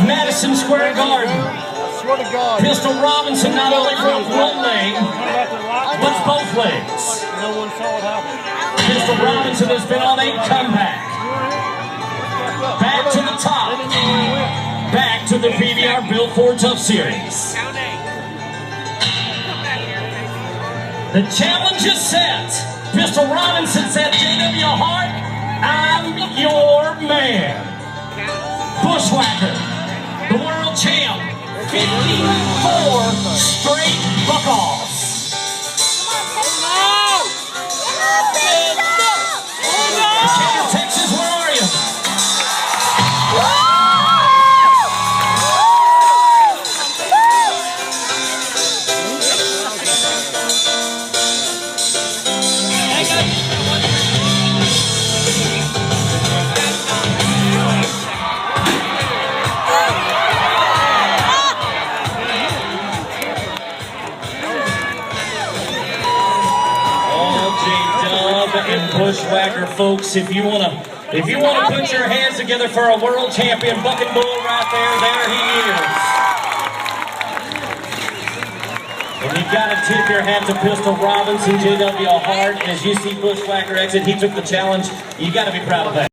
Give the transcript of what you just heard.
Madison Square Garden. Pistol Robinson not only broke one leg, but both legs. Pistol Robinson has been on a comeback. Back to the top. Back to the PBR Built for Tough Series. The challenge is set. Pistol Robinson said, J.W. Hart, I'm your man. Bushwhacker, the world champ, 54 straight buck-offs. Decatur, Texas, where are you? And Bushwhacker, folks, if you want to put your hands together for a world champion bucking bull right there he is. And you've got to tip your hat to Pistol Robinson, J.W. Hart. As you see Bushwhacker exit, he took the challenge. You got to be proud of that.